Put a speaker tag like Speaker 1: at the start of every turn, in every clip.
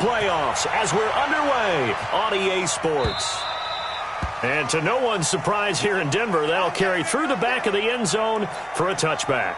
Speaker 1: Playoffs as we're underway on EA Sports. And to no one's surprise here in Denver, that'll carry through the back of the end zone for a touchback.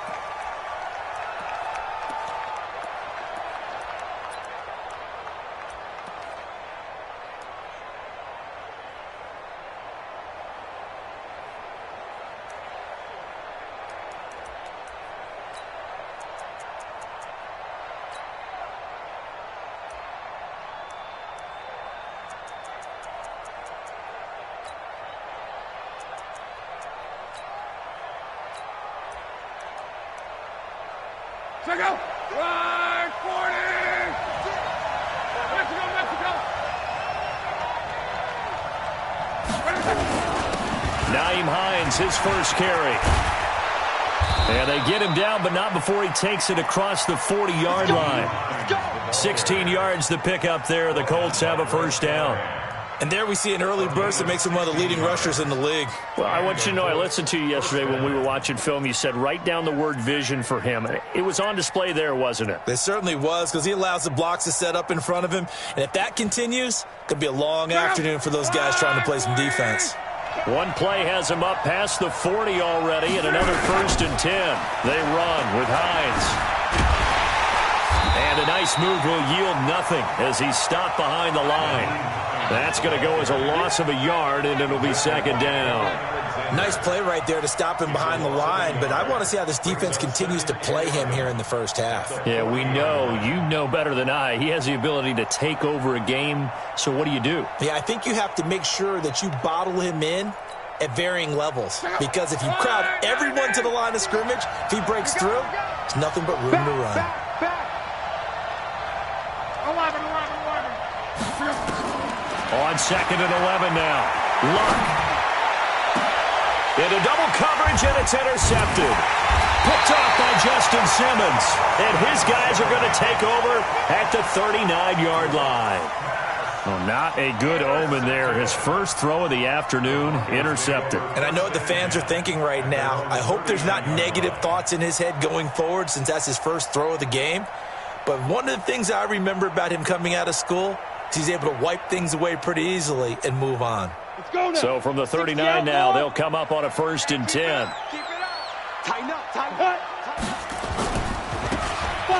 Speaker 2: Check out! Right, 40! Mexico!
Speaker 1: Nyheim Hines, his first carry. And they get him down, but not before he takes it across the 40-yard line. 16 yards to pick up there. The Colts have a first down.
Speaker 3: And there we see an early burst that makes him one of the leading rushers in the league.
Speaker 1: Well, I want you to know, I listened to you yesterday when we were watching film. You said write down the word vision for him. It was on display there, wasn't it?
Speaker 3: It certainly was, because he allows the blocks to set up in front of him. And if that continues, it could be a long afternoon for those guys trying to play some defense.
Speaker 1: One play has him up past the 40 already, and another 1st and 10. They run with Hines. And a nice move will yield nothing as he's stopped behind the line. That's going to go as a loss of a yard, and it'll be second down.
Speaker 3: Nice play right there to stop him behind the line, but I want to see how this defense continues to play him here in the first half.
Speaker 1: Yeah, we know. You know better than I. He has the ability to take over a game, so what do you do?
Speaker 3: Yeah, I think you have to make sure that you bottle him in at varying levels, because if you crowd everyone to the line of scrimmage, if he breaks through, it's nothing but room to run.
Speaker 1: On 2nd and 11 now. Luck. Into double coverage, and it's intercepted. Picked off by Justin Simmons. And his guys are going to take over at the 39-yard line. Well, not a good omen there. His first throw of the afternoon, intercepted.
Speaker 3: And I know what the fans are thinking right now. I hope there's not negative thoughts in his head going forward, since that's his first throw of the game. But one of the things I remember about him coming out of school, he's able to wipe things away pretty easily and move on.
Speaker 2: Let's go now.
Speaker 1: So from the 39 now, they'll come up on a 1st and 10.
Speaker 2: Keep it up. Tighten up, tighten up.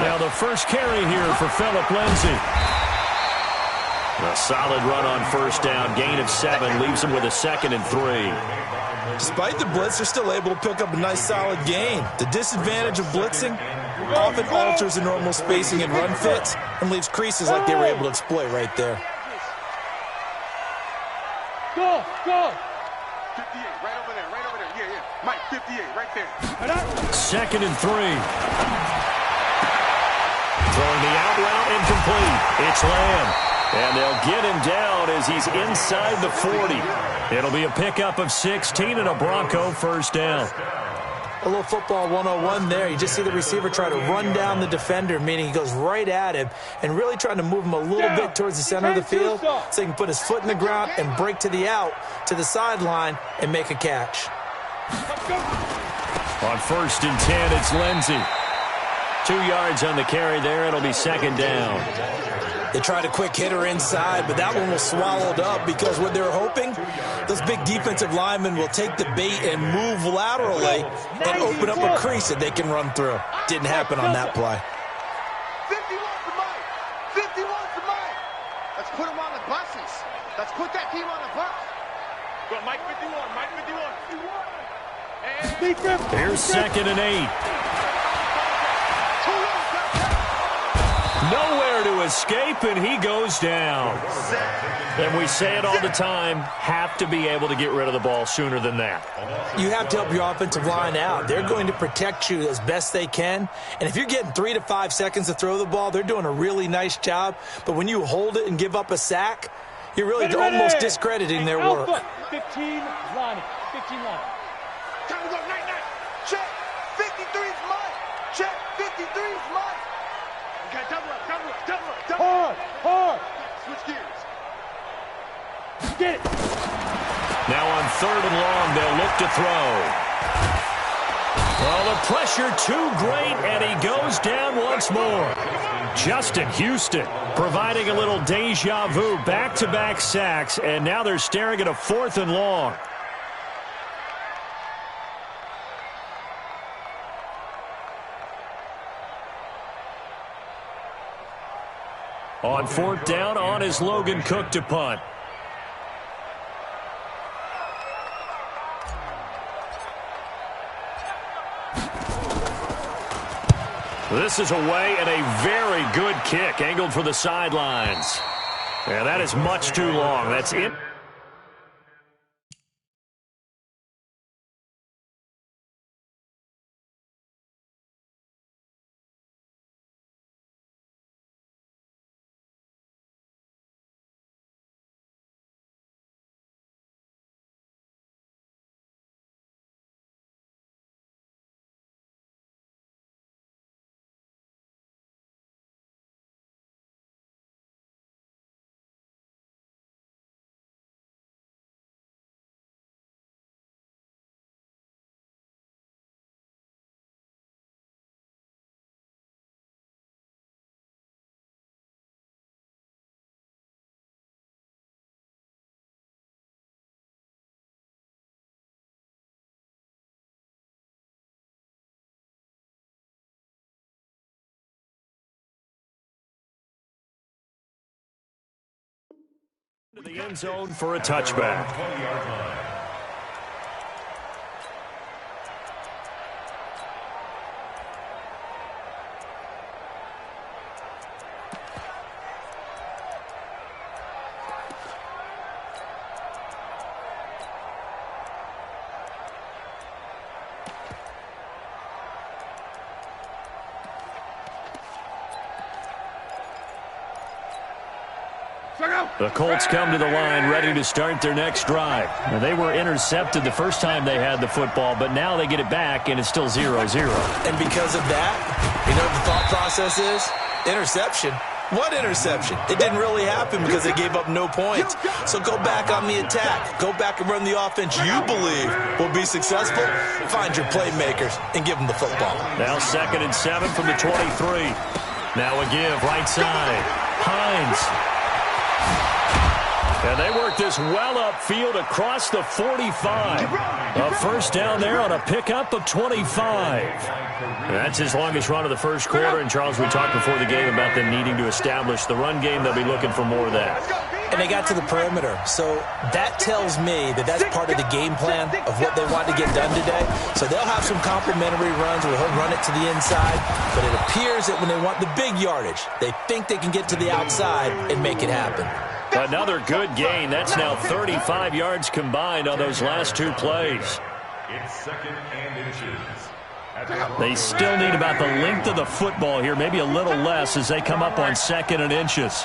Speaker 1: Now the first carry here for Phillip Lindsay. A solid run on first down. Gain of 7 leaves him with a 2nd and 3.
Speaker 3: Despite the blitz, they're still able to pick up a nice solid gain. The disadvantage of blitzing often alters the normal spacing and run fits and leaves creases like they were able to exploit right there.
Speaker 2: Go, go. 58, right over there, right over there. Yeah, yeah. Mike, 58, right there.
Speaker 1: 2nd and 3. Throwing the out route incomplete. It's Lamb. And they'll get him down as he's inside the 40. It'll be a pickup of 16 and a Bronco first down.
Speaker 3: A little football 101 there. You just see the receiver try to run down the defender, meaning he goes right at him and really trying to move him a little bit towards the center of the field so he can put his foot in the ground and break to the out, to the sideline, and make a catch.
Speaker 1: On 1st and 10, it's Lindsay. 2 yards on the carry there. It'll be second down.
Speaker 3: They tried a quick hitter inside, but that one was swallowed up because what they're hoping, those big defensive linemen will take the bait and move laterally and open up a crease that they can run through. Didn't happen on that play.
Speaker 2: 51 for Mike. 51 for Mike. Let's put him on the buses. Let's put that team on the bus. Go, Mike 51. Mike 51.
Speaker 1: Here's 2nd and 8. Nowhere to escape, and he goes down. And we say it all the time, have to be able to get rid of the ball sooner than that.
Speaker 3: You have to help your offensive line out. They're going to protect you as best they can. And if you're getting 3 to 5 seconds to throw the ball, they're doing a really nice job. But when you hold it and give up a sack, you're really almost discrediting their work.
Speaker 2: 15 line. 15 line. Time to go, night. Check. 53's Mike. Check. 53's Mike. Okay, double up. Hard. Switch gears. Get it.
Speaker 1: Now on 3rd and long, they'll look to throw. Oh, the pressure too great, and he goes down once more. Justin Houston providing a little deja vu, back-to-back sacks, and now they're staring at a 4th and long. On 4th down, on is Logan Cook to punt. This is away and a very good kick, angled for the sidelines. Yeah, that is much too long. That's it. To the end zone for a touchback. The Colts come to the line ready to start their next drive. Now, they were intercepted the first time they had the football, but now they get it back, and it's still 0-0.
Speaker 3: And because of that, you know what the thought process is? Interception. What interception? It didn't really happen because they gave up no points. So go back on the attack. Go back and run the offense you believe will be successful. Find your playmakers and give them the football.
Speaker 1: Now 2nd and 7 from the 23. Now a give, right side. Hines. And they work this well upfield across the 45. A first down there on a pickup of 25. That's his longest run of the first quarter. And, Charles, we talked before the game about them needing to establish the run game. They'll be looking for more of that.
Speaker 3: And they got to the perimeter. So that tells me that that's part of the game plan of what they want to get done today. So they'll have some complimentary runs where he'll run it to the inside. But it appears that when they want the big yardage, they think they can get to the outside and make it happen.
Speaker 1: Another good gain. That's now 35 yards combined on those last 2 plays.
Speaker 2: It's 2nd and inches.
Speaker 1: They still need about the length of the football here, maybe a little less as they come up on 2nd and inches.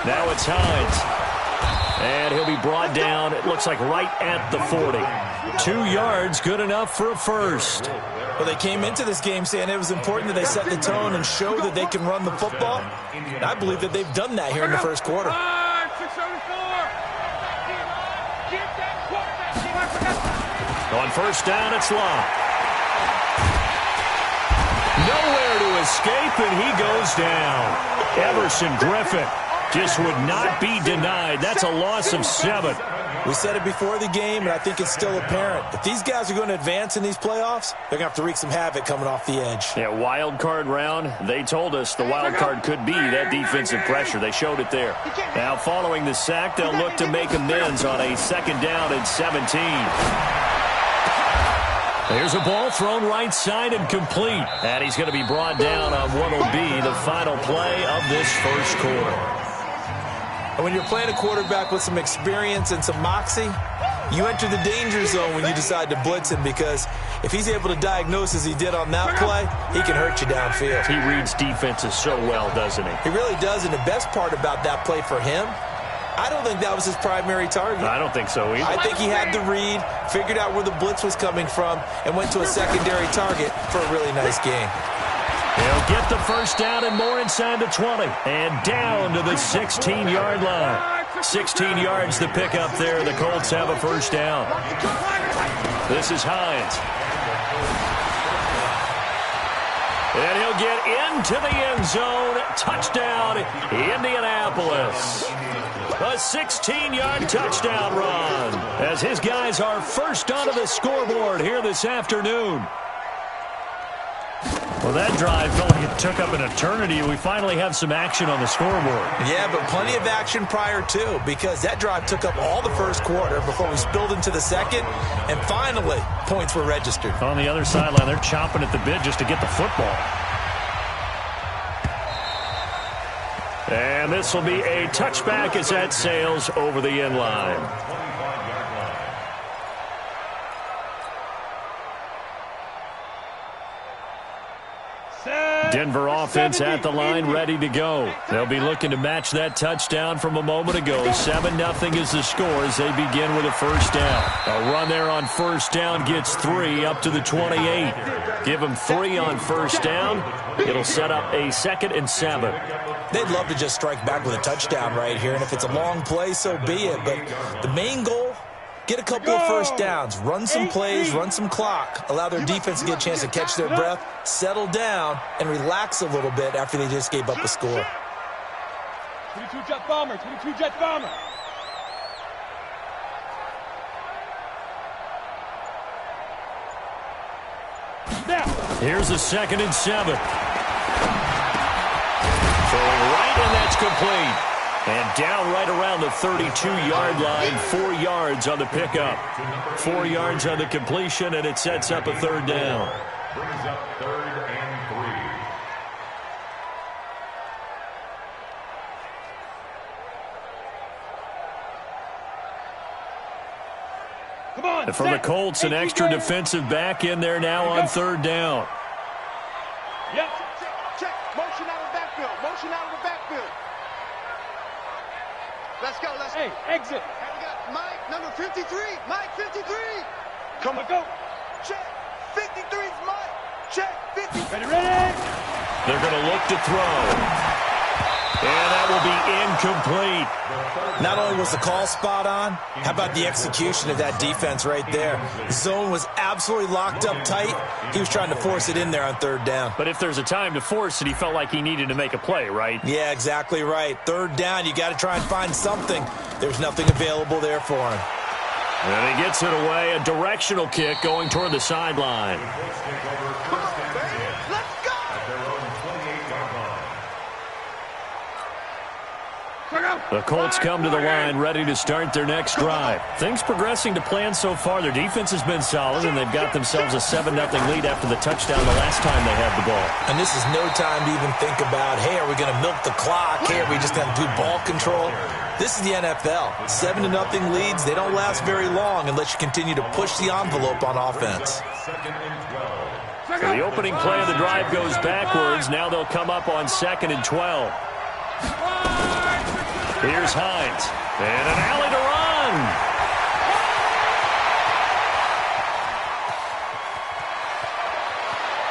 Speaker 1: Now it's Hines. And he'll be brought down, it looks like right at the 40. 2 yards, good enough for a first.
Speaker 3: Well, they came into this game saying it was important that they set the tone and show that they can run the football. And I believe that they've done that here in the first quarter.
Speaker 1: On first down, it's Locke. Nowhere to escape, and he goes down. Everson Griffin just would not be denied. That's a loss of 7.
Speaker 3: We said it before the game, and I think it's still apparent. If these guys are going to advance in these playoffs, they're going to have to wreak some havoc coming off the edge.
Speaker 1: Yeah, wild card round. They told us the wild card could be that defensive pressure. They showed it there. Now, following the sack, they'll look to make amends on a 2nd down and 17. There's a ball thrown right side and complete. And he's going to be brought down on what will be the final play of this first quarter.
Speaker 3: And when you're playing a quarterback with some experience and some moxie, you enter the danger zone when you decide to blitz him, because if he's able to diagnose as he did on that play, he can hurt you downfield.
Speaker 1: He reads defenses so well, doesn't he?
Speaker 3: He really does, and the best part about that play for him, I don't think that was his primary target.
Speaker 1: I don't think so either.
Speaker 3: I think he had the read, figured out where the blitz was coming from, and went to a secondary target for a really nice game.
Speaker 1: He'll get the first down and more inside the 20. And down to the 16-yard line. 16 yards to pick up there. The Colts have a first down. This is Hines. And he'll get into the end zone. Touchdown, Indianapolis. A 16-yard touchdown run as his guys are first onto the scoreboard here this afternoon.
Speaker 4: Well, that drive felt like it took up an eternity. We finally have some action on the scoreboard.
Speaker 3: Yeah, but plenty of action prior to, because that drive took up all the first quarter before we spilled into the second, and finally, points were registered.
Speaker 4: On the other sideline, they're chomping at the bit just to get the football.
Speaker 1: And this will be a touchback as that sails over the end line. Denver offense at the line, ready to go. They'll be looking to match that touchdown from a moment ago. 7-0 is the score as they begin with a first down. A run there on first down gets 3 up to the 28. Give them 3 on first down. It'll set up a 2nd and 7.
Speaker 3: They'd love to just strike back with a touchdown right here, and if it's a long play, so be it. But the main goal, get a couple of first downs, run some plays, run some clock, allow their defense to get a chance to catch their breath, settle down, and relax a little bit after they just gave up a score.
Speaker 2: 22 jet bomber, 22 jet bomber.
Speaker 1: Here's a 2nd and 7. Throwing right, and that's complete. And down right around the 32-yard line, 4 yards on the pickup. 4 yards on the completion, and it sets up a 3rd down.
Speaker 5: Brings up 3rd and 3.
Speaker 2: Come on.
Speaker 1: And for the Colts, an extra defensive back in there now on 3rd down.
Speaker 2: Yep.
Speaker 6: Check. Motion out of the backfield. Motion out of the backfield. Let's go. Let's go.
Speaker 2: Hey, exit.
Speaker 6: And we got Mike, number 53. Mike, 53.
Speaker 2: Come on, go.
Speaker 6: Check. 53's Mike. Check. 50.
Speaker 2: Ready.
Speaker 1: They're going to look to throw. And that will be incomplete.
Speaker 3: Not only was the call spot on, how about the execution of that defense right there? The zone was absolutely locked up tight. He was trying to force it in there on 3rd down.
Speaker 4: But if there's a time to force it, he felt like he needed to make a play, right?
Speaker 3: Yeah, exactly right. 3rd down, you got to try and find something. There's nothing available there for him.
Speaker 1: And he gets it away, a directional kick going toward the sideline.
Speaker 6: Come on, baby. Let's go.
Speaker 1: The Colts come to the line ready to start their next drive. Things progressing to plan so far. Their defense has been solid, and they've got themselves a 7-0 lead after the touchdown the last time they had the ball.
Speaker 3: And this is no time to even think about, hey, are we going to milk the clock? Hey, are we just going to do ball control? This is the NFL. 7-0 leads, they don't last very long unless you continue to push the envelope on offense.
Speaker 1: So the opening play of the drive goes backwards. Now they'll come up on 2nd and 12. Here's Hines. And an alley to run.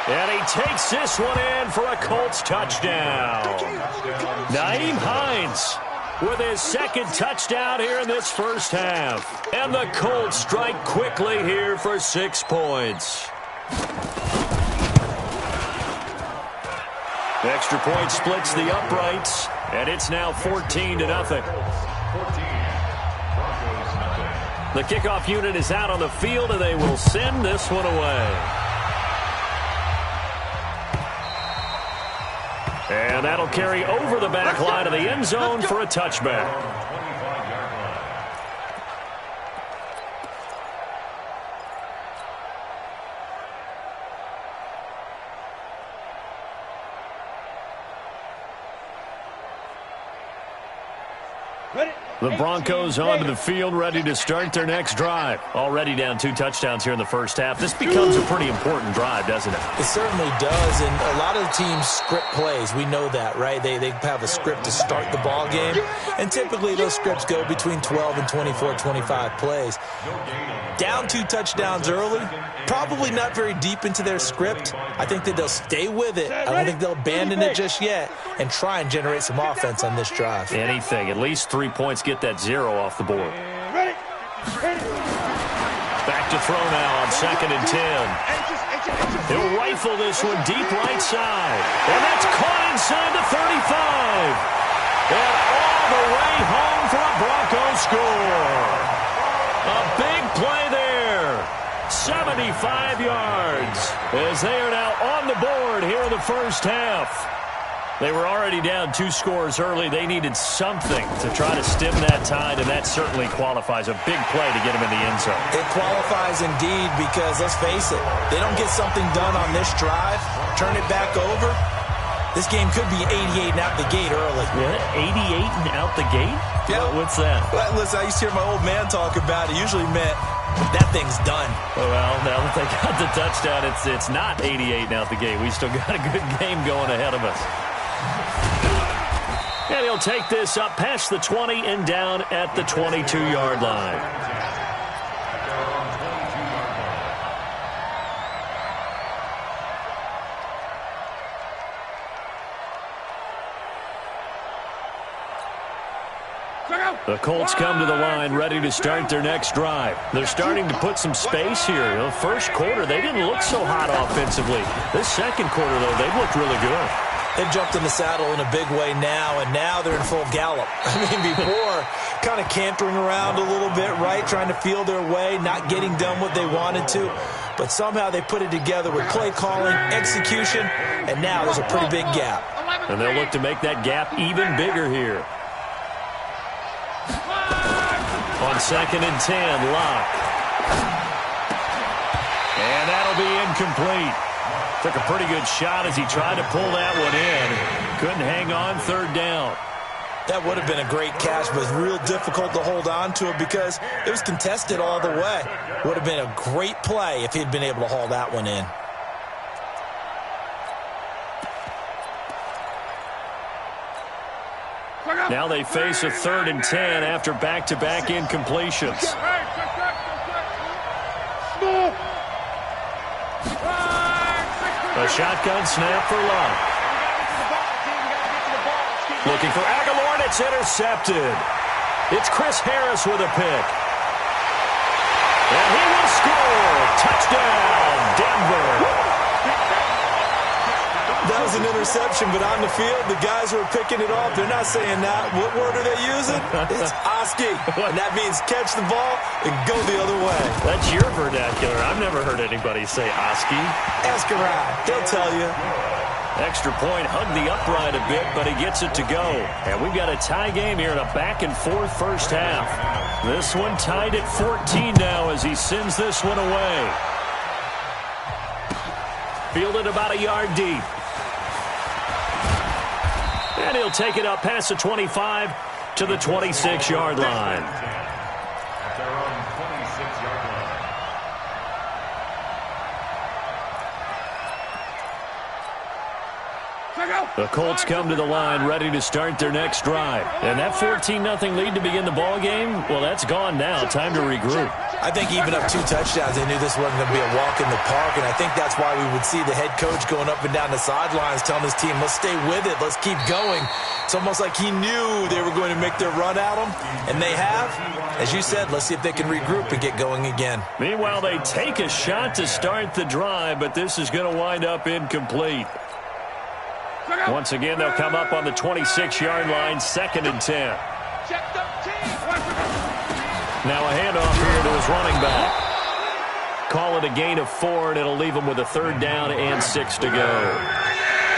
Speaker 1: And he takes this one in for a Colts touchdown. Nyheim Hines with his 2nd touchdown here in this first half. And the Colts strike quickly here for 6 points. The extra point splits the uprights, and it's now 14-0. The kickoff unit is out on the field, and they will send this one away. And that'll carry over the back line of the end zone for a touchback. The Broncos onto the field, ready to start their next drive. Already down 2 touchdowns here in the first half. This becomes a pretty important drive, doesn't it?
Speaker 3: It certainly does, and a lot of the teams script plays. We know that, right? They have a script to start the ball game, and typically those scripts go between 12 and 24, 25 plays. Down 2 touchdowns early, probably not very deep into their script. I think that they'll stay with it. I don't think they'll abandon it just yet and try and generate some offense on this drive.
Speaker 1: Anything, at least 3 3 points, get that 0 off the board.
Speaker 2: Ready?
Speaker 1: Back to throw now on 2nd and 10. He'll rifle this one deep right side. And that's caught inside the 35. And all the way home for a Broncos score. A big play there. 75 yards as they are now on the board here in the first half. They were already down 2 scores early. They needed something to try to stem that tide, and that certainly qualifies. A big play to get him in the end zone.
Speaker 3: It qualifies indeed because, let's face it, they don't get something done on this drive, turn it back over, this game could be 88 and out the gate early.
Speaker 1: Yeah, 88 and out the gate?
Speaker 3: Yeah.
Speaker 1: What's that?
Speaker 3: Well, listen, I used to hear my old man talk about it. Usually meant that thing's done.
Speaker 1: Well, now that they got the touchdown, it's not 88 and out the gate. We still got a good game going ahead of us. And he'll take this up past the 20 and down at the 22-yard line. The Colts come to the line ready to start their next drive. They're starting to put some space here. You know, first quarter, they didn't look so hot offensively. This second quarter, though, they've looked really good.
Speaker 3: They've jumped in the saddle in a big way now, and now they're in full gallop. I mean, before, kind of cantering around a little bit, right, trying to feel their way, not getting done what they wanted to. But somehow they put it together with play calling, execution, and now there's a pretty big gap.
Speaker 1: And they'll look to make that gap even bigger here. On 2nd and 10, Locke. And that'll be incomplete. Took a pretty good shot as he tried to pull that one in. Couldn't hang on 3rd down.
Speaker 3: That would have been a great catch, but it's real difficult to hold on to it because it was contested all the way. Would have been a great play if he'd been able to haul that one in.
Speaker 1: Now they face a 3rd and 10 after back-to-back incompletions. A shotgun snap for Locke. Looking for Aguilar, and it's intercepted. It's Chris Harris with a pick. And he will score. Touchdown, Denver.
Speaker 3: That was an interception, but on the field, the guys who are picking it off, they're not saying that. What word are they using? It's Oski. And that means catch the ball and go the other way.
Speaker 1: That's your vernacular. I've never heard anybody say Oski.
Speaker 3: Ask around. They'll tell you.
Speaker 1: Extra point, hugged the upright a bit, but he gets it to go. And we've got a tie game here in a back-and-forth first half. This one tied at 14 now as he sends this one away. Fielded about a yard deep. And he'll take it up past the 25 to the 26-yard line.
Speaker 5: They're on 26-yard line.
Speaker 1: The Colts come to the line ready to start their next drive. And that 14-0 lead to begin the ball game, well, that's gone now. Time to regroup.
Speaker 3: I think even up 2 touchdowns, they knew this wasn't going to be a walk in the park, and I think that's why we would see the head coach going up and down the sidelines telling his team, let's stay with it, let's keep going. It's almost like he knew they were going to make their run at him, and they have. As you said, let's see if they can regroup and get going again.
Speaker 1: Meanwhile, they take a shot to start the drive, but this is going to wind up incomplete. Once again, they'll come up on the 26-yard line, 2nd and 10. Now a handoff here to his running back. Call it a gain of 4, and it'll leave him with a 3rd down and 6 to go.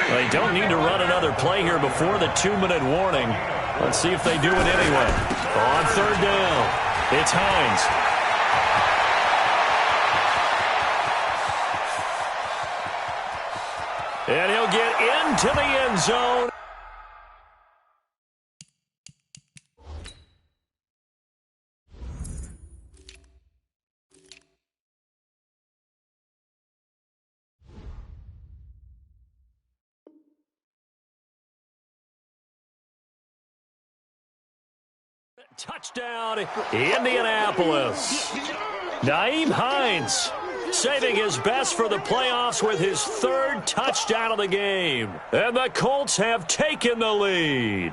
Speaker 1: They don't need to run another play here before the 2-minute warning. Let's see if they do it anyway. On 3rd down, it's Hines. And he'll get into the end zone. Touchdown, Indianapolis. Nyheim Hines saving his best for the playoffs with his 3rd touchdown of the game. And the Colts have taken the lead.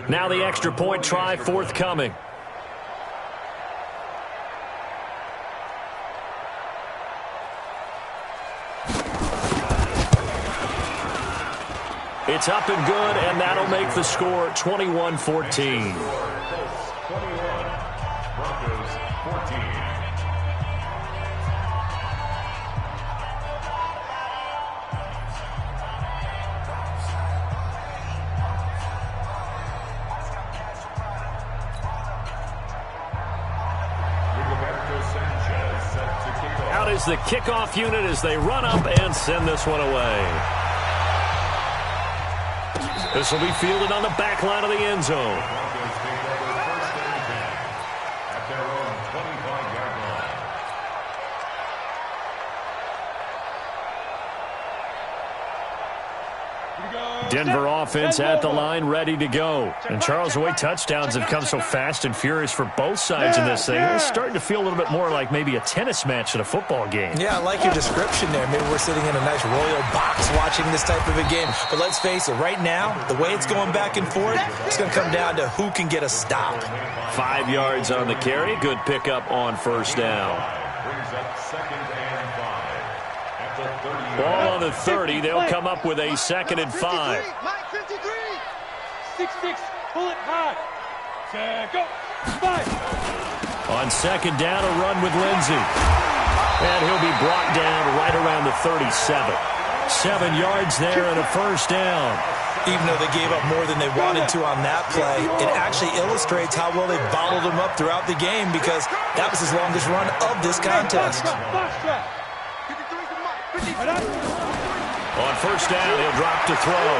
Speaker 1: Now the extra point try forthcoming. It's up and good, and that'll make the score 21-14.
Speaker 5: Broncos 14.
Speaker 1: Out is the kickoff unit as they run up and send this one away. This will be fielded on the back line of the end zone.
Speaker 5: Broncos take over first and 10 at their own 25-yard line.
Speaker 1: Denver offense at the line, ready to go. And Charles, the way touchdowns have come so fast and furious for both sides in this thing, it's starting to feel a little bit more like maybe a tennis match at a football game.
Speaker 3: Yeah, I like your description there. Maybe we're sitting in a nice royal box watching this type of a game. But let's face it, right now, the way it's going back and forth, it's going to come down to who can get a stop.
Speaker 1: 5 yards on the carry. Good pickup on first down.
Speaker 5: Brings up second and 5 at the 30.
Speaker 1: Ball on the 30. They'll come up with a second and 5.
Speaker 6: Mike 53.
Speaker 2: 6-6, pull it high. Go. 5.
Speaker 1: On second down, a run with Lindsey. And he'll be brought down right around the 37. 7 yards there and a first down.
Speaker 3: Even though they gave up more than they wanted to on that play, it actually illustrates how well they bottled them up throughout the game because that was his longest run of this contest.
Speaker 1: On first down, he'll drop to throw.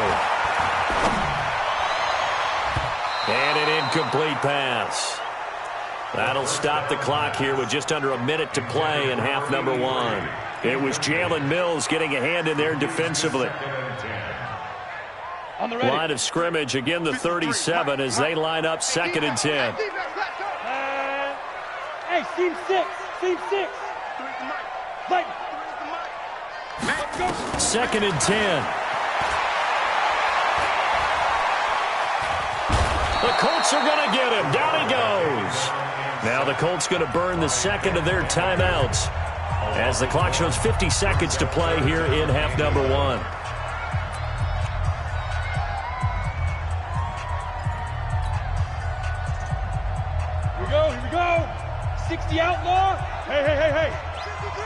Speaker 1: And an incomplete pass. That'll stop the clock here with just under a minute to play in half number 1. It was Jalen Mills getting a hand in there defensively. Line of scrimmage, again the 37 as they line up second and 10.
Speaker 2: Hey, team 6. Team 6. Mike.
Speaker 1: Second and 10. The Colts are going to get him. Down he goes. Now the Colts going to burn the second of their timeouts as the clock shows 50 seconds to play here in half number 1.
Speaker 2: Here we go. 60 outlaw. Hey.
Speaker 6: 53.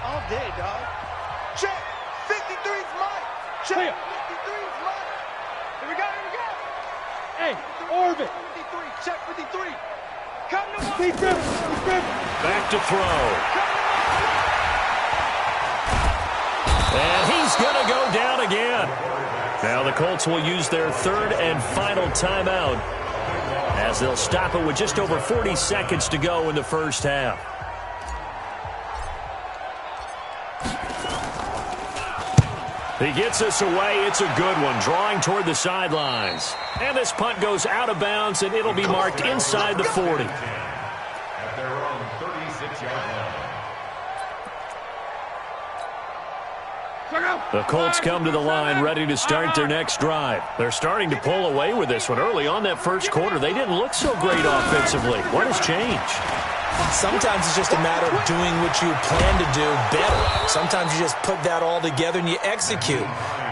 Speaker 6: All day, dog. Check. 53's mine. Check. 53's mine. Here we go.
Speaker 2: Hey, Orbit.
Speaker 6: 53. Check 53. Come to one.
Speaker 2: Keep him.
Speaker 1: Back to throw. And he's going to go down again. Now the Colts will use their third and final timeout as they'll stop it with just over 40 seconds to go in the first half. He gets us away. It's a good one, drawing toward the sidelines. And this punt goes out of bounds, and it'll be marked inside the 40.
Speaker 5: At their own 36-yard line.
Speaker 1: The Colts come to the line ready to start their next drive. They're starting to pull away with this one. Early on that first quarter, they didn't look so great offensively. What has changed?
Speaker 3: Sometimes it's just a matter of doing what you plan to do better. Sometimes you just put that all together and you execute.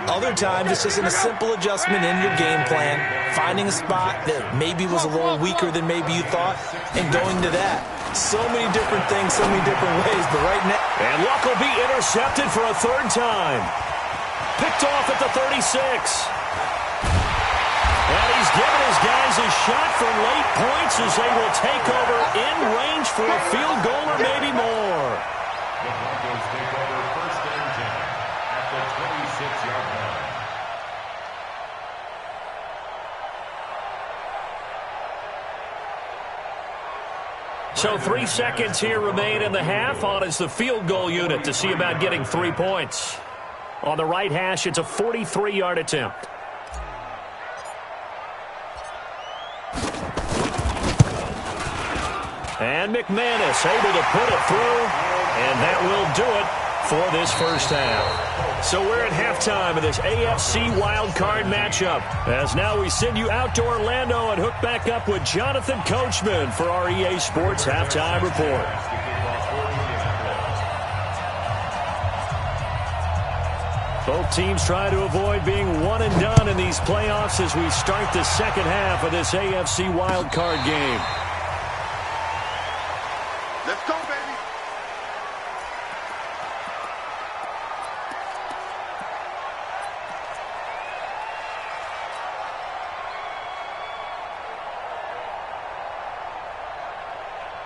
Speaker 3: Other times it's just a simple adjustment in your game plan, finding a spot that maybe was a little weaker than maybe you thought, and going to that. So many different things, so many different ways, but right now...
Speaker 1: And Luck will be intercepted for a third time. Picked off at the 36. And he's given his guys a shot for late points as they will take over in range for a field goal or maybe more.
Speaker 5: The Broncos take over first and 10 at the 26-yard line.
Speaker 1: So 3 seconds here remain in the half. On is the field goal unit to see about getting 3 points. On the right hash, it's a 43-yard attempt. And McManus able to put it through, and that will do it for this first half. So we're at halftime of this AFC wildcard matchup. As now we send you out to Orlando and hook back up with Jonathan Coachman for our EA Sports Halftime Report. Both teams try to avoid being one and done in these playoffs as we start the second half of this AFC wildcard game.
Speaker 2: Let's go, baby.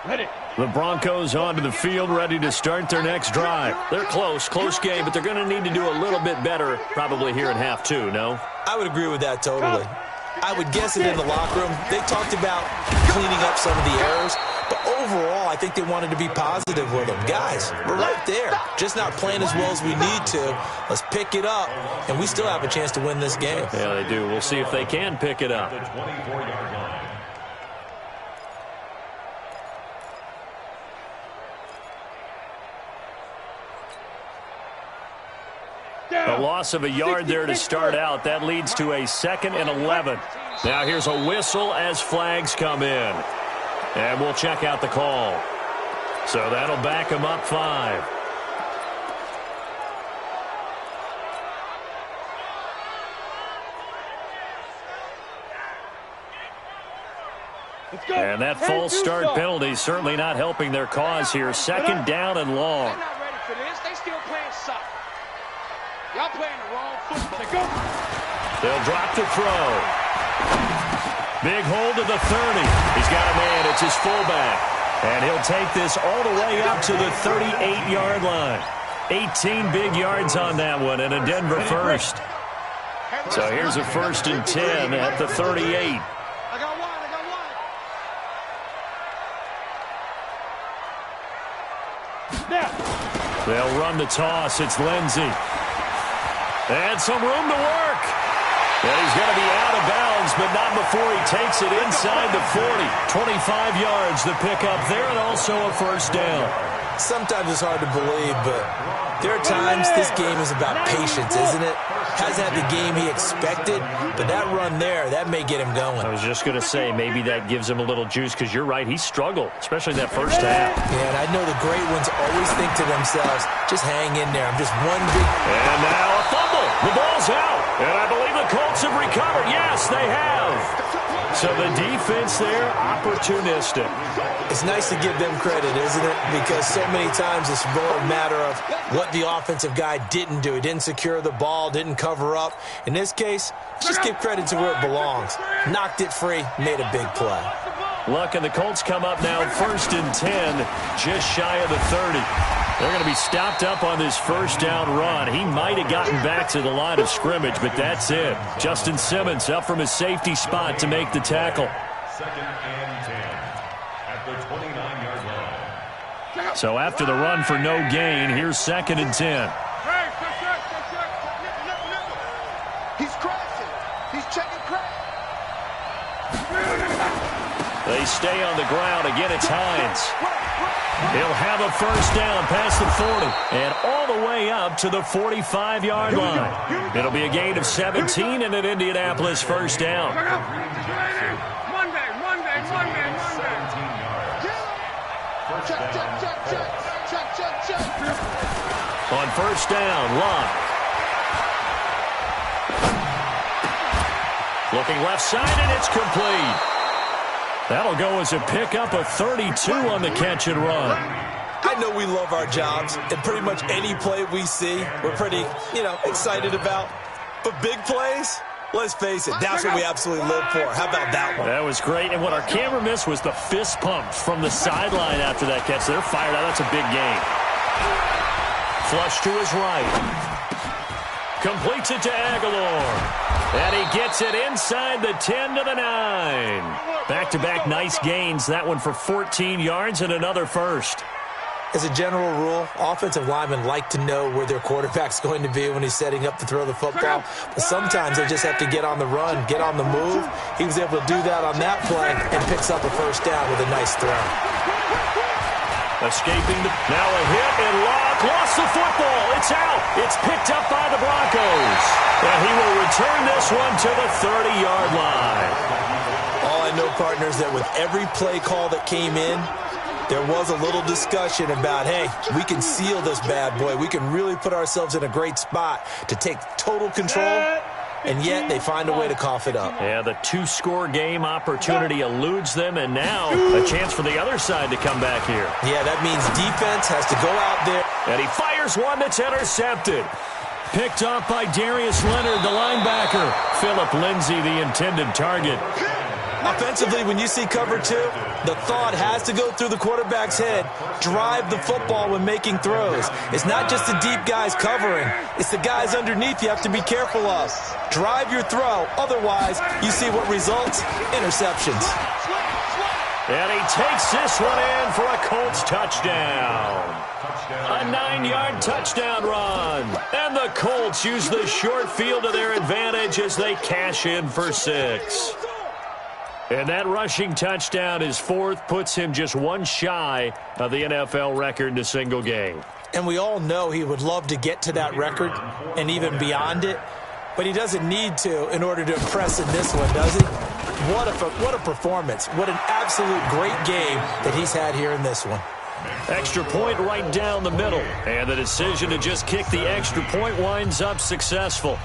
Speaker 6: Ready.
Speaker 1: The Broncos onto the field, ready to start their next drive. They're close game, but they're going to need to do a little bit better probably here in half two, no?
Speaker 3: I would agree with that totally. I would guess that in the locker room, they talked about cleaning up some of the errors, but overall, I think they wanted to be positive with them. Guys, we're right there. Just not playing as well as we need to. Let's pick it up, and we still have a chance to win this game.
Speaker 1: Yeah, they do. We'll see if they can pick it up.
Speaker 5: The 24-yard line.
Speaker 1: A loss of a yard there to start out. That leads to a 2nd and 11. Now here's a whistle as flags come in. And we'll check out the call. So that'll back him up 5. And that false start penalty is certainly not helping their cause here. 2nd down and long.
Speaker 6: They're not ready for this. They still playing soccer. Y'all playing the wrong football.
Speaker 1: They'll drop the throw. Big hold to the 30. He's got a man. It's his fullback. And he'll take this all the way up to the 38-yard line. 18 big yards on that one and a Denver first. So here's a 1st and 10 at the 38.
Speaker 6: I got one. Now.
Speaker 1: They'll run the toss. It's Lindsey. And some room to work. And he's going to be out of bounds, but not before he takes it inside the 40. 25 yards the pickup there, and also a 1st down.
Speaker 3: Sometimes it's hard to believe, but there are times this game is about patience, isn't it? Hasn't had the game he expected, but that run there, that may get him going.
Speaker 1: I was just going to say, maybe that gives him a little juice, because you're right, he struggled, especially that first half.
Speaker 3: Yeah, and I know the great ones always think to themselves, just hang in there. I'm just one big...
Speaker 1: And now a fumble. The ball's out. And I believe the Colts have recovered. Yes, they have. So the defense there, opportunistic.
Speaker 3: It's nice to give them credit, isn't it? Because so many times it's more a matter of what the offensive guy didn't do. He didn't secure the ball, didn't cover up. In this case, let's just give credit to where it belongs. Knocked it free, made a big play.
Speaker 1: Luck and the Colts come up now 1st and 10, just shy of the 30. They're going to be stopped up on this 1st down run. He might have gotten back to the line of scrimmage, but that's it. Justin Simmons up from his safety spot to make the tackle.
Speaker 5: 2nd and 10 at the 29-yard line.
Speaker 1: So after the run for no gain, here's 2nd and 10.
Speaker 2: He's crashing. He's checking crash.
Speaker 1: They stay on the ground. Again, it's Hines. He'll have a 1st down past the 40 and all the way up to the 45-yard line. It'll be a gain of 17 and an Indianapolis 1st down.
Speaker 6: Monday.
Speaker 5: 17 yards. First down.
Speaker 2: Check.
Speaker 1: On 1st down, Locke. Looking left side, and it's complete. That'll go as a pickup of 32 on the catch and run.
Speaker 3: I know we love our jobs, and pretty much any play we see, we're pretty, excited about. But big plays, let's face it, that's what we absolutely live for. How about that one?
Speaker 1: That was great, and what our camera missed was the fist pump from the sideline after that catch. They're fired out. That's a big gain. Flush to his right. Completes it to Aguilar. And he gets it inside the 10 to the 9. Back-to-back nice gains. That one for 14 yards and another 1st.
Speaker 3: As a general rule, offensive linemen like to know where their quarterback's going to be when he's setting up to throw the football. But sometimes they just have to get on the run, get on the move. He was able to do that on that play and picks up a 1st down with a nice throw.
Speaker 1: Escaping now a hit and lost the football. It's out. It's picked up by the Broncos. And he will return this one to the 30-yard line.
Speaker 3: All I know, partners, that with every play call that came in, there was a little discussion about, hey, we can seal this bad boy. We can really put ourselves in a great spot to take total control. And yet they find a way to cough it up.
Speaker 1: Yeah, the two-score game opportunity eludes them, and now a chance for the other side to come back here.
Speaker 3: Yeah, that means defense has to go out there.
Speaker 1: And he fires one that's intercepted. Picked off by Darius Leonard, the linebacker. Phillip Lindsay, the intended target.
Speaker 3: Offensively, when you see cover two, the thought has to go through the quarterback's head. Drive the football when making throws. It's not just the deep guys covering. It's the guys underneath you have to be careful of. Drive your throw. Otherwise, you see what results? Interceptions.
Speaker 1: And he takes this one in for a Colts touchdown. A 9-yard touchdown run. And the Colts use the short field to their advantage as they cash in for 6. And that rushing touchdown, his fourth, puts him just one shy of the NFL record in a single game.
Speaker 3: And we all know he would love to get to that record and even beyond it, but he doesn't need to in order to impress in this one, does he? What a performance. What an absolute great game that he's had here in this one.
Speaker 1: Extra point right down the middle. And the decision to just kick the extra point winds up successful.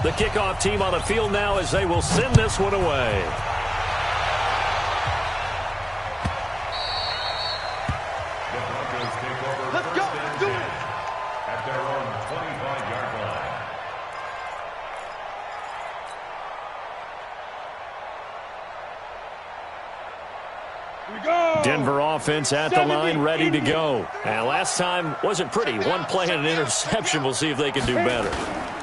Speaker 1: The kickoff team on the field now as they will send this one away.
Speaker 2: Let's go. Do it.
Speaker 5: At their own 25-yard line.
Speaker 2: Here we go.
Speaker 1: Denver offense at the line, ready to go. And last time wasn't pretty. One play and an interception. We'll see if they can do better.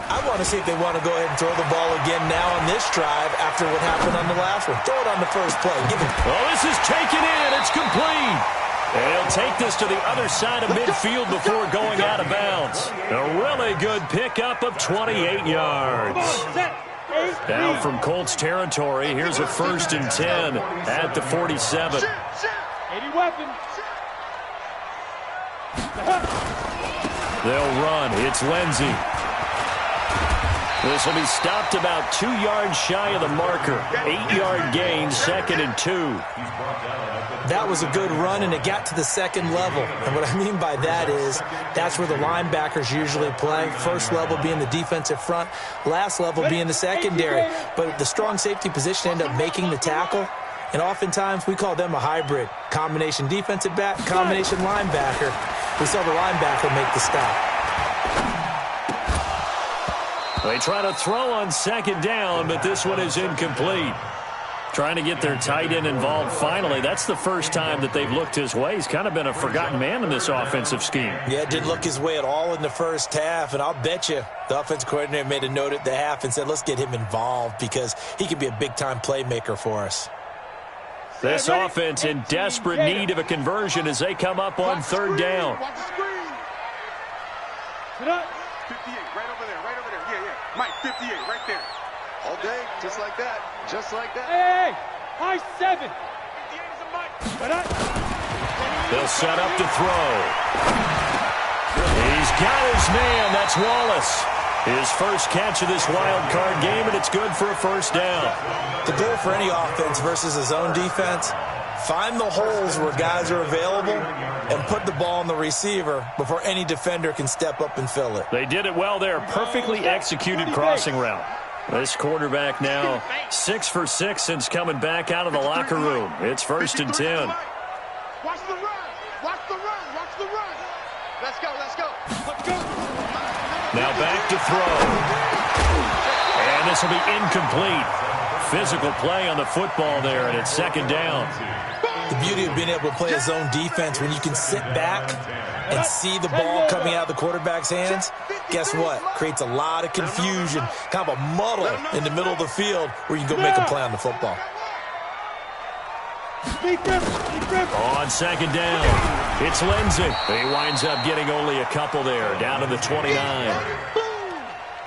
Speaker 3: I want to see if they want to go ahead and throw the ball again now on this drive after what happened on the last one. Throw it on the first play. Give it.
Speaker 1: Oh, this is taken in. It's complete. And he'll take this to the other side of midfield before going out of bounds. A really good pickup of 28 yards. Now from Colts territory, here's a 1st and 10 at the 47.
Speaker 2: 80 weapons.
Speaker 1: They'll run. It's Lindsay. This will be stopped about 2 yards shy of the marker. 8-yard gain, 2nd and 2.
Speaker 3: That was a good run, and it got to the second level. And what I mean by that is that's where the linebackers usually play. First level being the defensive front, last level being the secondary. But the strong safety position ended up making the tackle. And oftentimes we call them a hybrid. Combination defensive back, combination linebacker. We saw the linebacker make the stop.
Speaker 1: They try to throw on 2nd down, but this one is incomplete. Trying to get their tight end involved finally. That's the first time that they've looked his way. He's kind of been a forgotten man in this offensive scheme.
Speaker 3: Yeah, it didn't look his way at all in the first half, and I'll bet you the offensive coordinator made a note at the half and said, let's get him involved because he could be a big-time playmaker for us.
Speaker 1: This offense in desperate need of a conversion as they come up on 3rd down.
Speaker 2: Watch the screen. Sit up. 58, right over there, right over there. Yeah. Mike, 58, right there. All day, just like that. Just like that. Hey, high 7. 58 is a Mike. Right up.
Speaker 1: They'll set up to throw. He's got his man. That's Wallace. His first catch of this wild card game, and it's good for a 1st down.
Speaker 3: The goal for any offense versus his own defense, find the holes where guys are available and put the ball on the receiver before any defender can step up and fill it.
Speaker 1: They did it well there. Perfectly executed crossing route. This quarterback now 6 for 6 since coming back out of the locker room. It's 1st and 10.
Speaker 2: Watch the run. Watch the run. Watch the run. Let's go. Let's go. Let's go.
Speaker 1: Now back to throw. And this will be incomplete. Physical play on the football there, and it's 2nd down.
Speaker 3: The beauty of being able to play a zone defense when you can sit back and see the ball coming out of the quarterback's hands, guess what? Creates a lot of confusion, kind of a muddle in the middle of the field where you can go make a play on the football.
Speaker 1: On 2nd down, it's Lindsay. He winds up getting only a couple there, down to the 29.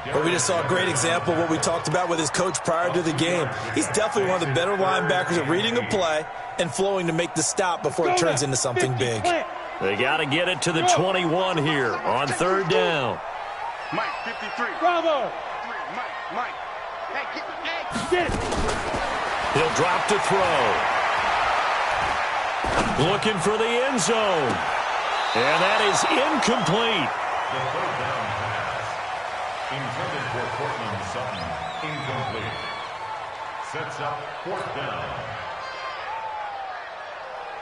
Speaker 3: But we just saw a great example of what we talked about with his coach prior to the game. He's definitely one of the better linebackers at reading a play and flowing to make the stop before it turns into something big.
Speaker 1: They got to get it to the 21 here on third down.
Speaker 2: Mike, 53.
Speaker 6: Bravo.
Speaker 2: Mike. Hey,
Speaker 6: Get it.
Speaker 1: He'll drop to throw. Looking for the end zone. And that is incomplete.
Speaker 5: The third down pass. Intended for Cortland Sutton. Incomplete. Sets up fourth down.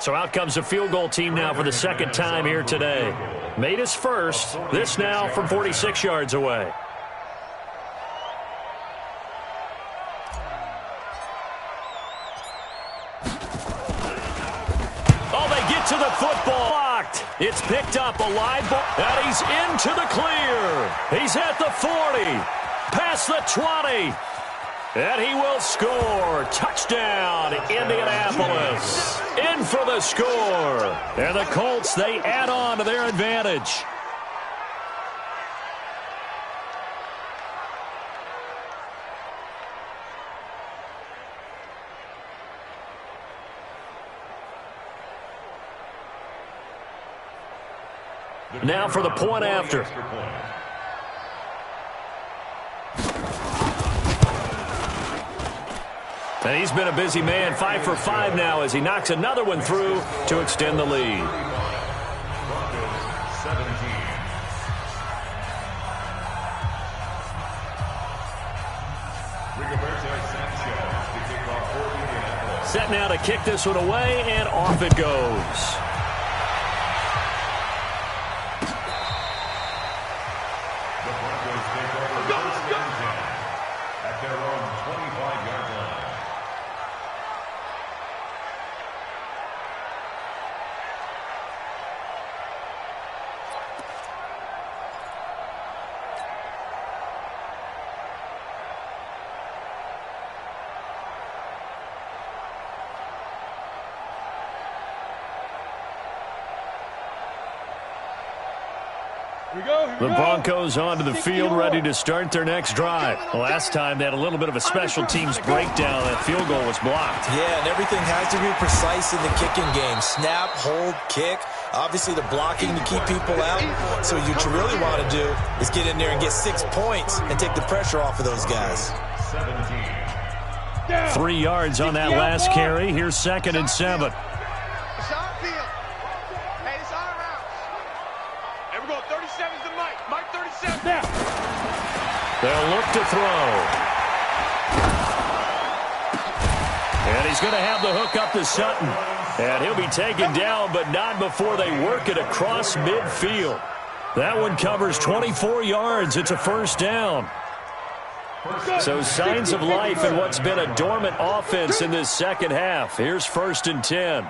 Speaker 1: So out comes the field goal team now for the second time here today. Made his first. This now from 46 yards away. Oh, they get to the football. Blocked. It's picked up, a live ball. And he's into the clear. He's at the 40. Past the 20. And he will score. Touchdown, Indianapolis. In for the score. And the Colts, they add on to their advantage. Now for the point after. And he's been a busy man, 5 for 5 now as he knocks another one through to extend the lead. Set now to kick this one away, and off it goes.
Speaker 5: The Broncos take over first and 10 at their own 25-yard line.
Speaker 1: The Broncos onto the field, ready to start their next drive. Last time they had a little bit of a special teams breakdown. That field goal was blocked.
Speaker 3: Yeah, and everything has to be precise in the kicking game. Snap, hold, kick. Obviously, the blocking to keep people out. So what you really want to do is get in there and get 6 points and take the pressure off of those guys.
Speaker 1: 3 yards on that last carry. Here's 2nd and 7.
Speaker 2: It's our field. Hey, it's our house. And we're going 37's to Mike. Mike 37.
Speaker 6: Now.
Speaker 1: They'll look to throw. And he's going to have the hook up to Sutton. And he'll be taken down, but not before they work it across midfield. That one covers 24 yards. It's a first down. So signs of life in what's been a dormant offense in this second half. Here's 1st and 10.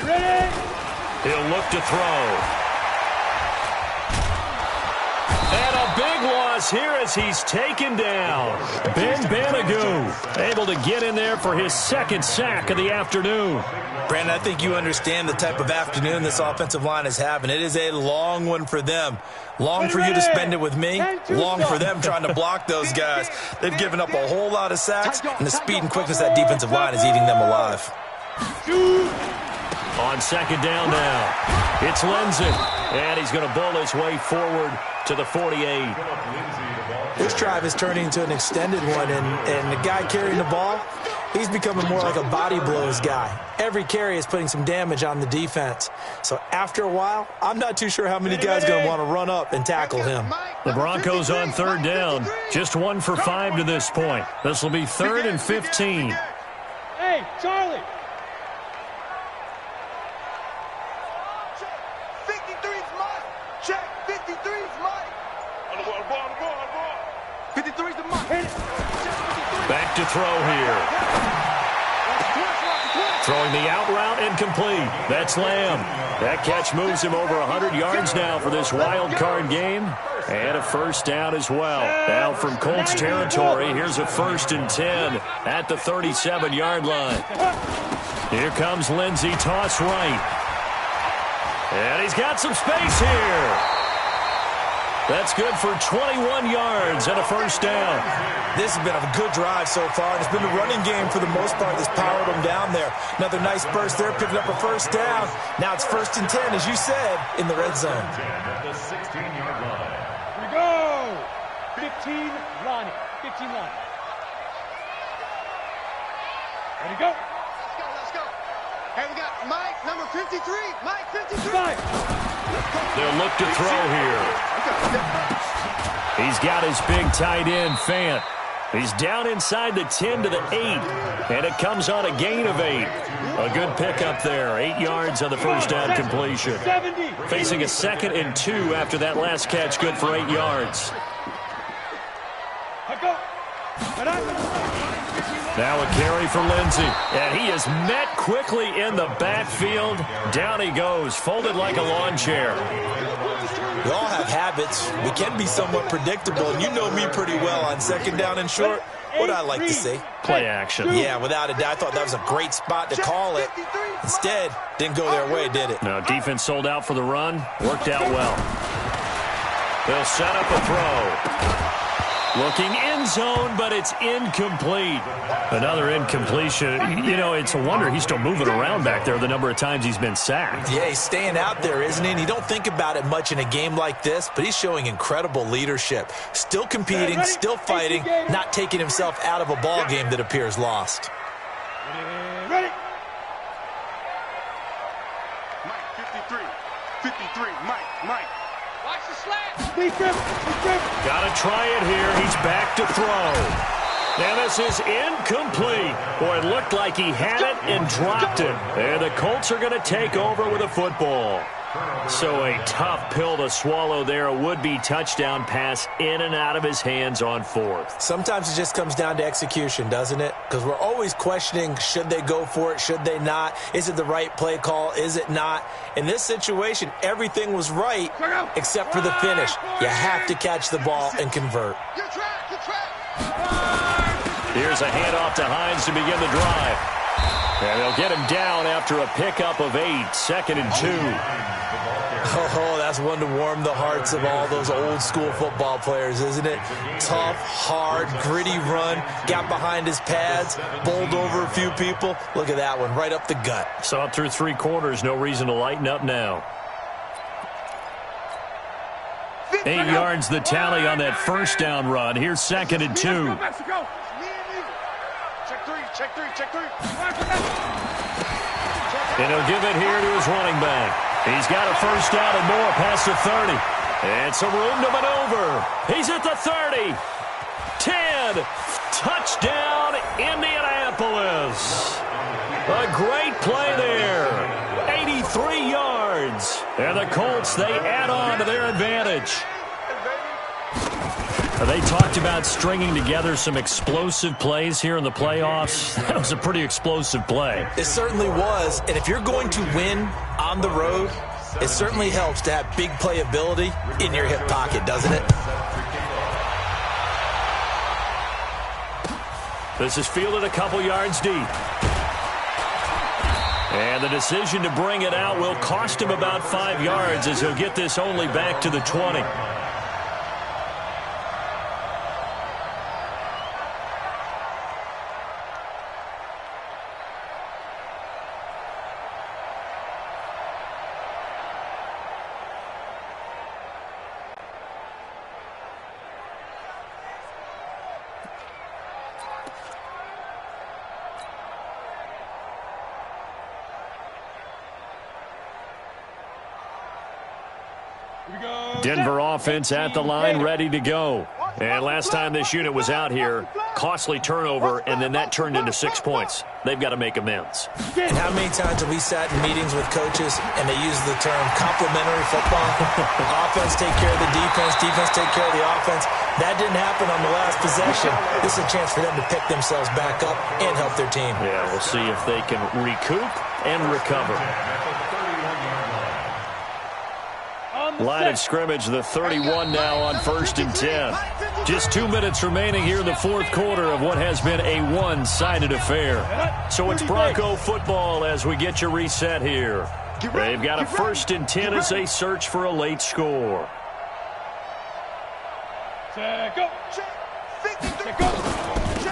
Speaker 6: Ready?
Speaker 1: He'll look to throw. And a big loss here as he's taken down. Ben Banagou able to get in there for his 2nd sack of the afternoon.
Speaker 3: Brandon, I think you understand the type of afternoon this offensive line is having. It is a long one for them. Long for you to spend it with me. Long for them trying to block those guys. They've given up a whole lot of sacks, and the speed and quickness of that defensive line is eating them alive.
Speaker 1: On 2nd down now, it's Lindsey. And he's going to bowl his way forward to the 48.
Speaker 3: This drive is turning into an extended one, and the guy carrying the ball, he's becoming more like a body blows guy. Every carry is putting some damage on the defense. So after a while, I'm not too sure how many guys are going to want to run up and tackle him.
Speaker 1: The Broncos on 3rd down, just 1 for 5 to this point. This will be 3rd and 15.
Speaker 6: Hey, Charlie.
Speaker 2: 53's Mike. Check. 53's Mike. On the ball. 53's the Mike.
Speaker 1: Back to throw here. Throwing the out route incomplete. That's Lamb. That catch moves him over 100 yards now for this wild card game. And a first down as well. Now from Colts territory, here's a 1st and 10 at the 37-yard line. Here comes Lindsey, toss right. And he's got some space here. That's good for 21 yards and a first down.
Speaker 3: This has been a good drive so far, and it's been the running game for the most part that's powered them down there. Another nice burst there, picking up a first down. Now it's 1st and 10, as you said, in the red zone.
Speaker 5: At the 16-yard line.
Speaker 2: Here we go. 15 line. 15 line. Ready, go.
Speaker 6: Let's go. Hey, we got Mike, number 53. Mike, 53.
Speaker 2: Five.
Speaker 1: They'll look to throw here. He's got his big tight end, Fant. He's down inside the 10 to the 8, and it comes on a gain of 8. A good pickup there, 8 yards on the first down completion.
Speaker 2: 70.
Speaker 1: Facing a 2nd and 2 after that last catch, good for 8 yards.
Speaker 2: Let go.
Speaker 1: Now a carry for Lindsey, and he is met quickly in the backfield. Down he goes, folded like a lawn chair.
Speaker 3: We all have habits. We can be somewhat predictable, and you know me pretty well on 2nd down and short. What I like to see.
Speaker 1: Play action.
Speaker 3: Yeah, without a doubt. I thought that was a great spot to call it. Instead, didn't go their way, did it?
Speaker 1: No, defense sold out for the run. Worked out well. They'll set up a throw. Looking end zone, but it's incomplete. Another incompletion. You know, it's a wonder he's still moving around back there the number of times he's been sacked.
Speaker 3: Yeah, he's staying out there, isn't he? And you don't think about it much in a game like this, but he's showing incredible leadership. Still competing, still fighting, not taking himself out of a ball game that appears lost.
Speaker 2: Ready.
Speaker 6: Mike, 53. 53. Mike. Watch the slant.
Speaker 2: Defense.
Speaker 1: Got to try it here. He's back to throw. And this is incomplete. Boy, it looked like he had it and dropped it. And the Colts are going to take over with a football. So a tough pill to swallow there. A would-be touchdown pass in and out of his hands on 4th.
Speaker 3: Sometimes it just comes down to execution, doesn't it? Because we're always questioning, should they go for it, should they not? Is it the right play call, is it not? In this situation, everything was right except for the finish. You have to catch the ball and convert.
Speaker 6: Good track.
Speaker 1: Here's a handoff to Hines to begin the drive. And they'll get him down after a pickup of 8, 2nd and 2.
Speaker 3: Oh, that's one to warm the hearts of all those old-school football players, isn't it? Tough, hard, gritty run, got behind his pads, bowled over a few people. Look at that one, right up the gut.
Speaker 1: Saw it through 3 quarters, no reason to lighten up now. 8 yards the tally on that first down run. Here's 2nd and 2.
Speaker 6: Check three.
Speaker 1: And he'll give it here to his running back. He's got a first down and more past the 30. And some room to maneuver. He's at the 30. 10. Touchdown, Indianapolis. A great play there. 83 yards. And the Colts, they add on to their advantage. They talked about stringing together some explosive plays here in the playoffs. That was a pretty explosive play.
Speaker 3: It certainly was. And if you're going to win on the road, it certainly helps to have big playability in your hip pocket, doesn't it?
Speaker 1: This is fielded a couple yards deep. And the decision to bring it out will cost him about 5 yards as he'll get this only back to the 20. Denver offense at the line, ready to go. And last time this unit was out here, costly turnover, and then that turned into 6 points. They've got to make amends.
Speaker 3: And how many times have we sat in meetings with coaches and they use the term complementary football? Offense take care of the defense, defense take care of the offense. That didn't happen on the last possession. This is a chance for them to pick themselves back up and help their team.
Speaker 1: Yeah, we'll see if they can recoup and recover. Line of scrimmage, the 31 now on 1st and 10. Just 2 minutes remaining here in the 4th quarter of what has been a one-sided affair. So it's Bronco football as we get you reset here. They've got a 1st and 10 as they search for a late score.
Speaker 2: Check, go. Check. 53. Check, go.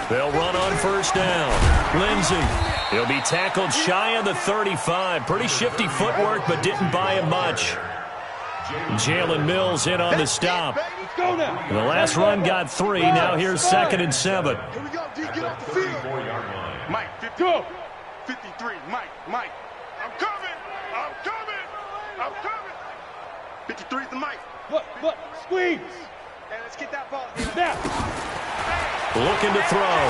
Speaker 1: They'll run on first down. Lindsey. He'll be tackled shy of the 35. Pretty shifty footwork, but didn't buy him much. Jalen Mills in on the stop.
Speaker 2: Go now.
Speaker 1: The last run got 3. Now here's 2nd and 7.
Speaker 2: Here we go, D. Get off the field. Mike, 53. Mike. I'm coming. 53 is the Mike. What? Squeeze. Hey, let's get that ball. Now.
Speaker 1: Looking to throw.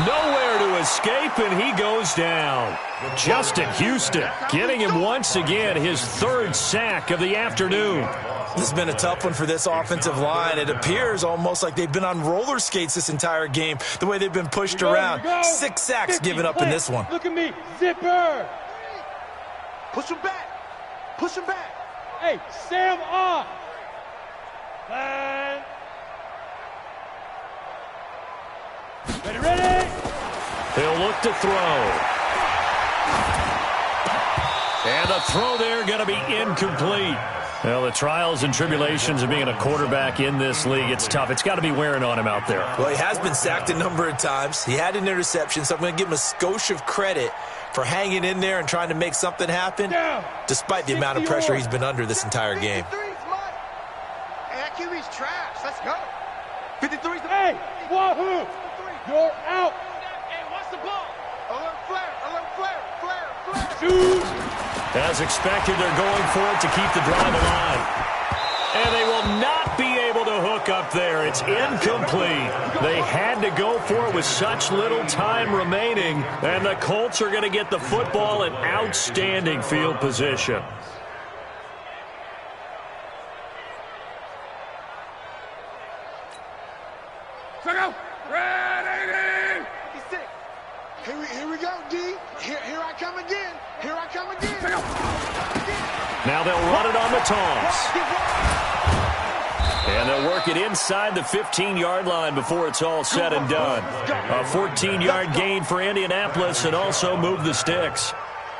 Speaker 1: Nowhere to escape, and he goes down. Justin Houston getting him once again his 3rd sack of the afternoon.
Speaker 3: This has been a tough one for this offensive line. It appears almost like they've been on roller skates this entire game, the way they've been pushed around. 6 sacks given up in this one.
Speaker 2: Look at me. Zipper. Push him back. Hey, Sam on. And ready.
Speaker 1: He'll look to throw. And the throw there going to be incomplete. Well, the trials and tribulations of being a quarterback in this league, it's tough. It's got to be wearing on him out there.
Speaker 3: Well, he has been sacked a number of times. He had an interception, so I'm going to give him a skosh of credit for hanging in there and trying to make something happen, despite the amount of pressure he's been under this entire game.
Speaker 6: Hey, that QB's trash. Let's go. 53.
Speaker 2: Hey, wahoo! You're out.
Speaker 6: Hey, what's the ball? Alert flare.
Speaker 2: Shoot.
Speaker 1: As expected, they're going for it to keep the drive alive. And they will not be able to hook up there. It's incomplete. They had to go for it with such little time remaining. And the Colts are going to get the football in outstanding field position.
Speaker 2: Go. Ready.
Speaker 6: 56. Here we go, D. Here I come again.
Speaker 1: Now they'll run it on the toss. And they'll work it inside the 15-yard line before it's all said and done. A 14-yard gain for Indianapolis and also move the sticks.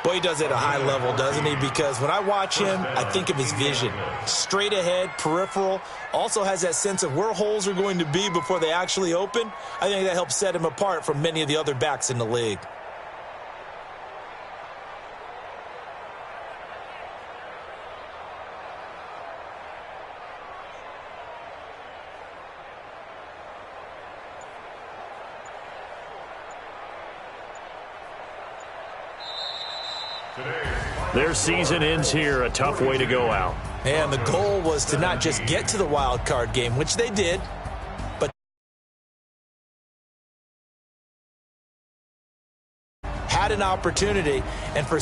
Speaker 3: Boy, he does it at a high level, doesn't he? Because when I watch him, I think of his vision. Straight ahead, peripheral, also has that sense of where holes are going to be before they actually open. I think that helps set him apart from many of the other backs in the league.
Speaker 1: Their season ends here, a tough way to go out.
Speaker 3: And the goal was to not just get to the wild card game, which they did, but had an opportunity, and for